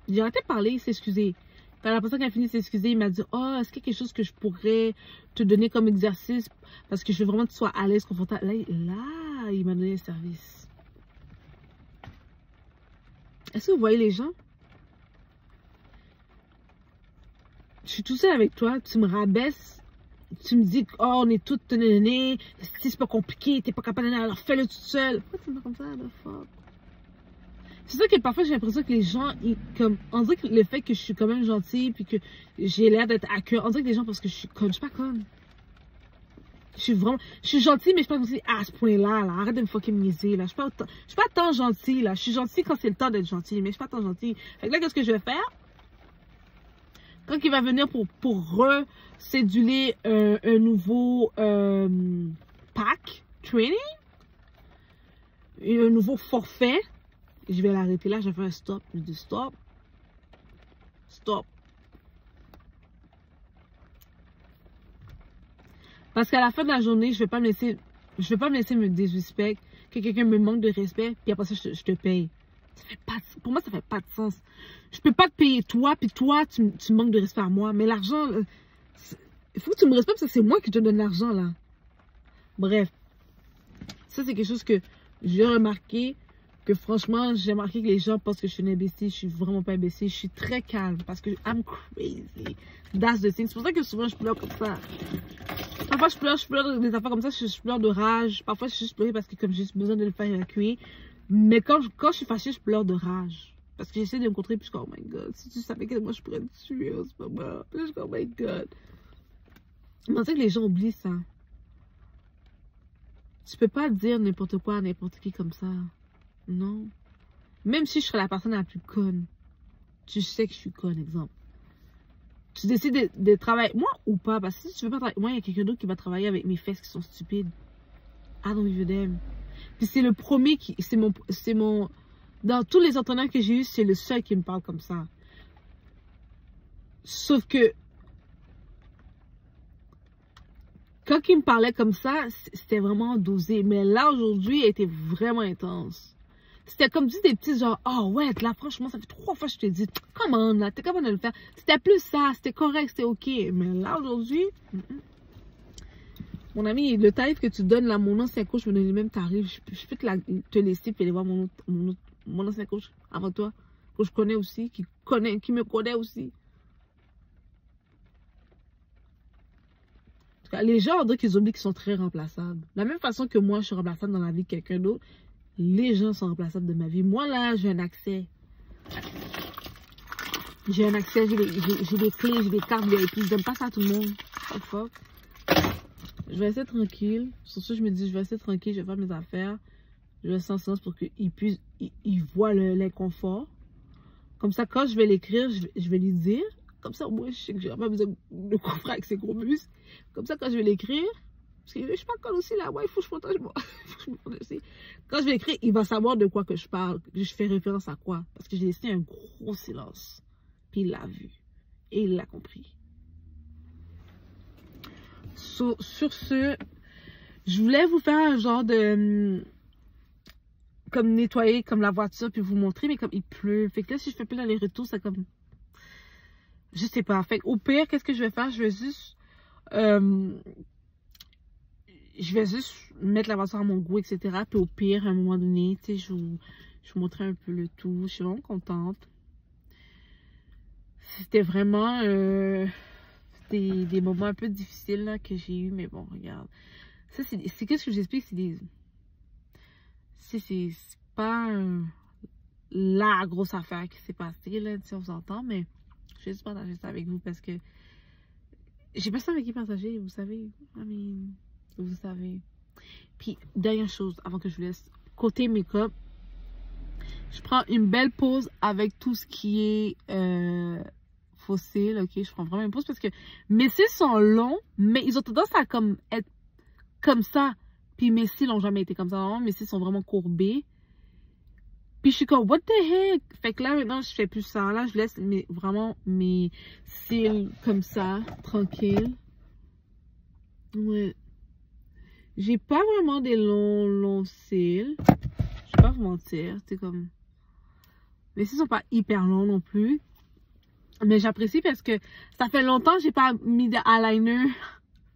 A: J'ai arrêté de parler, il s'est excusé. Quand la personne qui a fini de s'excuser, il m'a dit, oh, est-ce qu'il y a quelque chose que je pourrais te donner comme exercice? Parce que je veux vraiment que tu sois à l'aise, confortable. Là, il m'a donné un service. Est-ce que vous voyez les gens? Je suis tout seul avec toi, tu me rabaisses. Tu me dis, oh, on est toutes tenez, si c'est pas compliqué, t'es pas capable d'aller, alors fais-le tout seul. Pourquoi tu me fais comme ça, the fuck? C'est ça que parfois j'ai l'impression que les gens, on dirait que le fait que je suis quand même gentille, puis que j'ai l'air d'être accueillant, on dirait que les gens pensent que je suis conne. Je suis pas conne. Je suis gentille, mais je suis pas gentille à ce point-là, là. Arrête de me fucking niaiser, là. Je suis pas tant gentille, là. Je suis gentille quand c'est le temps d'être gentille, mais je suis pas tant gentille. Fait que là, qu'est-ce que je vais faire? Quand il va venir pour recéduler un nouveau pack training, un nouveau forfait, je vais l'arrêter là, je vais faire un stop. Je dis stop. Stop. Parce qu'à la fin de la journée, je vais pas me laisser me disrespect, que quelqu'un me manque de respect, puis après ça, je te paye. Pour moi, ça fait pas de sens. Je peux pas te payer toi, puis toi, tu manques de respect à moi. Mais l'argent, il faut que tu me respectes parce que c'est moi qui te donne l'argent, là. Bref. Ça, c'est quelque chose que j'ai remarqué. Que franchement, j'ai remarqué que les gens pensent que je suis une imbécile. Je suis vraiment pas imbécile. Je suis très calme parce que I'm crazy. That's the thing. C'est pour ça que souvent je pleure comme ça. Parfois je pleure des affaires comme ça. Je pleure de rage. Parfois je suis juste pleurée parce que comme j'ai besoin de le faire évacuer. Mais quand je suis fâchée, je pleure de rage. Parce que j'essaie de me contrer. Puis je suis comme, oh my god, si tu savais que moi je pourrais te tuer en ce moment. Puis je suis comme, oh my god. Mais on dirait que les gens oublient ça. Tu peux pas dire n'importe quoi à n'importe qui comme ça. Non. Même si je serais la personne la plus conne, tu sais que je suis conne, exemple. Tu décides de travailler, moi ou pas, parce que si tu veux pas travailler, moi il y a quelqu'un d'autre qui va travailler avec mes fesses qui sont stupides. I don't give a damn. Puis c'est le premier qui, c'est mon, dans tous les entraîneurs que j'ai eu, c'est le seul qui me parle comme ça. Sauf que, quand il me parlait comme ça, c'était vraiment dosé. Mais là, aujourd'hui, il était vraiment intense. C'était comme dit des petits genre, oh ouais, là franchement, ça fait 3 fois que je te dis, comment là, t'es capable de le faire. C'était plus ça, c'était correct, c'était ok. Mais là, aujourd'hui, mon ami, le tarif que tu donnes là, mon ancien coach me donne le même tarif. Je peux te laisser puis aller voir mon ancien coach avant toi, que je connais aussi, qui me connaît aussi. Tu cas, les gens, on dirait qu'ils oublient qu'ils sont très remplaçables. De la même façon que moi, je suis remplaçable dans la vie de quelqu'un d'autre, les gens sont remplaçables de ma vie. Moi, là, j'ai un accès. J'ai un accès, j'ai des clés, j'ai des cartes VIP. Je donne pas ça à tout le monde. Oh fuck. Je vais rester tranquille. Sur ce, je me dis, je vais rester tranquille, je vais faire mes affaires. Je vais rester en silence pour qu'ils voient l'inconfort. Comme ça, quand je vais l'écrire, je vais lui dire. Comme ça, moi, je sais que j'ai pas besoin de couvrir avec ses gros muscles. Comme ça, quand je vais l'écrire, parce que je suis pas encore aussi là, ouais, il faut que je protège moi. Quand je vais écrire, il va savoir de quoi que je parle. Je fais référence à quoi. Parce que j'ai laissé un gros silence. Puis il l'a vu. Et il l'a compris. Sur ce, je voulais vous faire un genre de... comme nettoyer comme la voiture, puis vous montrer, mais comme il pleut. Fait que là, si je fais plus l'aller-retour, c'est comme... je sais pas. Fait au pire, qu'est-ce que je vais faire? Je vais juste mettre la voiture à mon goût, etc. Puis au pire, à un moment donné, tu sais, je vous montrer un peu le tout. Je suis vraiment contente. C'était vraiment des moments un peu difficiles là, que j'ai eu, mais bon, regarde. Ça, c'est qu'est-ce que j'explique? C'est pas la grosse affaire qui s'est passée, là, si on s'entend, mais je vais juste partager ça avec vous parce que j'ai personne avec qui partager, vous savez. Vous savez. Puis, dernière chose, avant que je vous laisse, côté make-up, je prends une belle pause avec tout ce qui est fossile, ok? Je prends vraiment une pause parce que mes cils sont longs, mais ils ont tendance à comme être comme ça. Puis mes cils n'ont jamais été comme ça. Vraiment, mes cils sont vraiment courbés. Puis je suis comme, what the heck? Fait que là, maintenant, je fais plus ça. Là, je laisse vraiment mes cils comme ça, tranquille. Ouais. J'ai pas vraiment des longs cils. Je vais pas vous mentir. C'est comme... mes cils sont pas hyper longs non plus. Mais j'apprécie parce que ça fait longtemps que j'ai pas mis de eyeliner.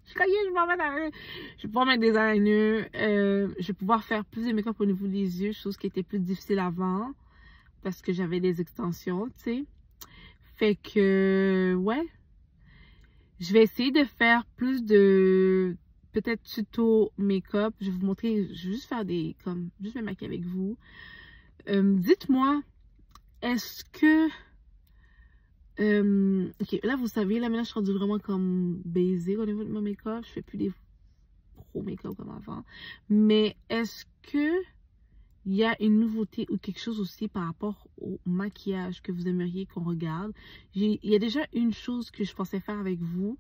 A: Je vais pouvoir mettre des eyeliners. Je vais pouvoir faire plus de make-up au niveau des yeux, chose qui était plus difficile avant. Parce que j'avais des extensions, tu sais. Fait que, ouais. Je vais essayer de faire plus de, peut-être tuto make-up. Je vais vous montrer, je vais juste faire des, comme, juste me maquiller avec vous. Dites-moi, est-ce que... ok, là vous savez, là maintenant je suis rendue vraiment comme basic au niveau de mon make-up. Je fais plus des gros make-up comme avant. Mais est-ce que il y a une nouveauté ou quelque chose aussi par rapport au maquillage que vous aimeriez qu'on regarde? Il y a déjà une chose que je pensais faire avec vous.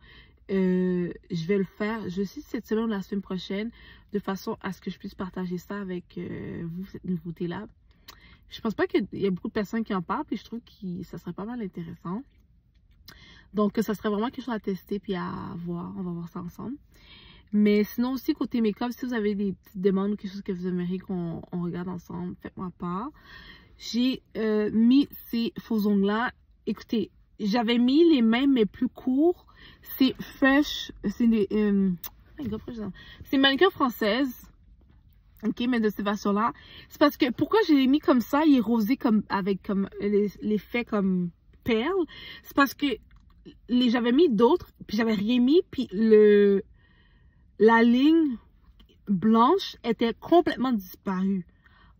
A: Je vais le faire, je sais, cette semaine ou la semaine prochaine, de façon à ce que je puisse partager ça avec vous, cette nouveauté-là. Je pense pas qu'il y a beaucoup de personnes qui en parlent, puis je trouve que ça serait pas mal intéressant. Donc, ça serait vraiment quelque chose à tester puis à voir. On va voir ça ensemble. Mais sinon aussi, côté make-up, si vous avez des petites demandes ou quelque chose que vous aimeriez qu'on regarde ensemble, faites-moi part. J'ai mis ces faux ongles-là. Écoutez, j'avais mis les mêmes mais plus courts. C'est Fresh. C'est des... c'est manucure française. Ok, mais de cette version-là. C'est parce que, pourquoi je l'ai mis comme ça, il est rosé comme, avec comme l'effet comme perle. C'est parce que j'avais mis d'autres, puis j'avais rien mis, puis la ligne blanche était complètement disparue.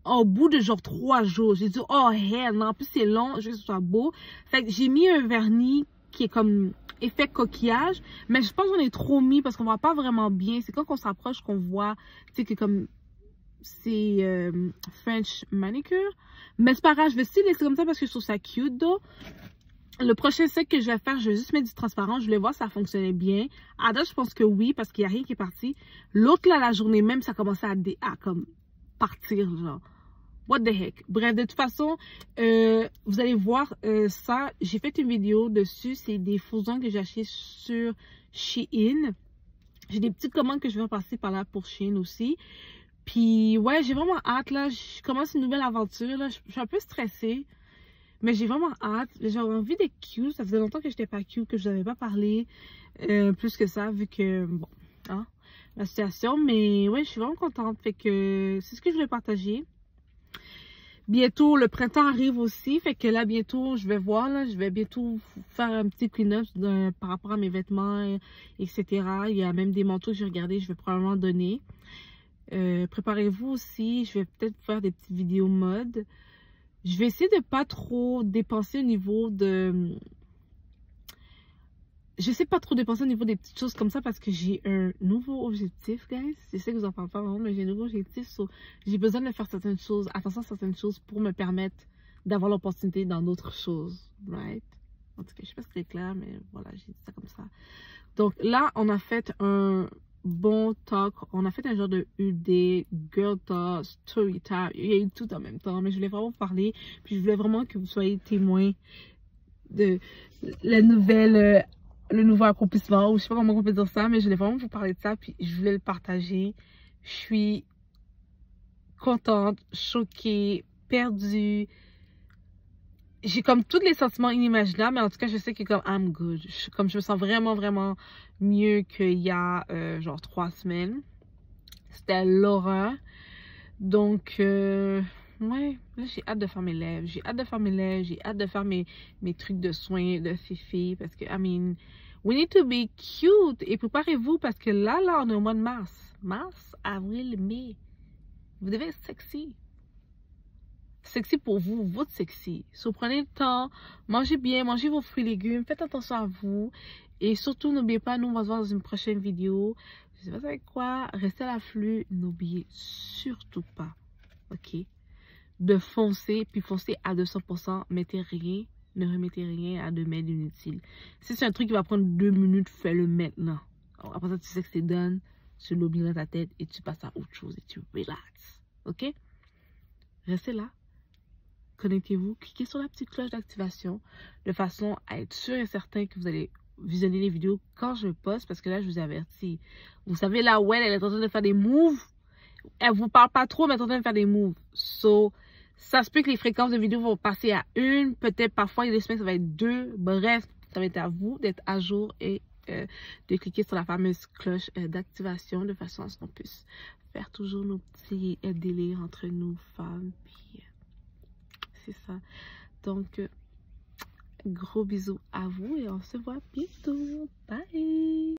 A: Au bout de genre 3 jours, j'ai dit, oh hell, non, en plus c'est long, je veux que ce soit beau. Fait que j'ai mis un vernis qui est comme effet coquillage, mais je pense qu'on est trop mis parce qu'on voit pas vraiment bien. C'est quand on s'approche qu'on voit, tu sais, que comme... c'est French manicure. Mais c'est pas grave, je vais essayer de laisser comme ça parce que je trouve ça cute. Donc, le prochain set que je vais faire, je vais juste mettre du transparent. Je voulais voir si ça fonctionnait bien. À date, je pense que oui, parce qu'il n'y a rien qui est parti. L'autre, là, la journée même, ça commençait à comme partir, genre. What the heck. Bref, de toute façon, vous allez voir ça. J'ai fait une vidéo dessus. C'est des faux ongles que j'ai achetés sur Shein. J'ai des petites commandes que je vais passer par là pour Shein aussi. Puis, ouais, j'ai vraiment hâte, là. Je commence une nouvelle aventure, là. Je suis un peu stressée. Mais j'ai vraiment hâte. J'ai envie d'être cute. Ça faisait longtemps que j'étais pas cute, que je n'avais pas parlé plus que ça, vu que, bon, hein, la situation. Mais, ouais, je suis vraiment contente. Fait que c'est ce que je voulais partager. bientôt, le printemps arrive aussi. Fait que là, bientôt, je vais voir, là, je vais bientôt faire un petit clean-up par rapport à mes vêtements, etc. Il y a même des manteaux que j'ai regardés, je vais probablement donner. Préparez-vous aussi, je vais peut-être faire des petites vidéos mode. Je vais essayer de pas trop dépenser au niveau de... Je sais pas trop dépenser au niveau des petites choses comme ça parce que j'ai un nouveau objectif, guys. Je sais que vous en parlez pas vraiment, mais j'ai un nouveau objectif. J'ai besoin de faire certaines choses, attention à certaines choses pour me permettre d'avoir l'opportunité dans d'autres choses, right? En tout cas, je sais pas si c'est clair, mais voilà, j'ai dit ça comme ça. Donc là, on a fait un bon talk. On a fait un genre de UD, girl talk, story time. Il y a eu tout en même temps, mais je voulais vraiment vous parler. Puis je voulais vraiment que vous soyez témoins de la nouvelle... le nouveau accomplissement, ou je sais pas comment on peut dire ça, mais je voulais vraiment vous parler de ça, puis je voulais le partager. Je suis contente, choquée, perdue. J'ai comme tous les sentiments inimaginables, mais en tout cas, je sais que comme I'm good. Je me sens vraiment, vraiment mieux qu'il y a genre 3 semaines. C'était l'horreur. Donc, ouais, là, j'ai hâte de faire mes lèvres. J'ai hâte de faire mes lèvres. J'ai hâte de faire mes trucs de soins de fifi. Parce que, I mean, we need to be cute. Et préparez-vous parce que là, on est au mois de mars. Mars, avril, mai. Vous devez être sexy. Sexy pour vous, votre sexy. So, prenez le temps, mangez bien, mangez vos fruits et légumes, faites attention à vous. Et surtout, n'oubliez pas, nous, on va se voir dans une prochaine vidéo. Je sais pas avec quoi, restez à l'afflux. N'oubliez surtout pas, ok, de foncer, puis foncer à 200%. Mettez rien, ne remettez rien à 2 mètres inutile. Si c'est un truc qui va prendre 2 minutes, fais-le maintenant. Après ça, tu sais que c'est done, tu l'oublies dans ta tête et tu passes à autre chose et tu relaxes, ok? Restez là. Connectez-vous, cliquez sur la petite cloche d'activation de façon à être sûr et certain que vous allez visionner les vidéos quand je poste, parce que là, je vous avertis. Vous savez, la Well, elle est en train de faire des moves. Elle vous parle pas trop, mais elle est en train de faire des moves. So, ça se peut que les fréquences de vidéos vont passer à 1, peut-être parfois, il y a des semaines, ça va être 2. Bref, ça va être à vous d'être à jour et de cliquer sur la fameuse cloche d'activation de façon à ce qu'on puisse faire toujours nos petits délires entre nous, femmes, puis... c'est ça. Donc, gros bisous à vous et on se voit bientôt. Bye!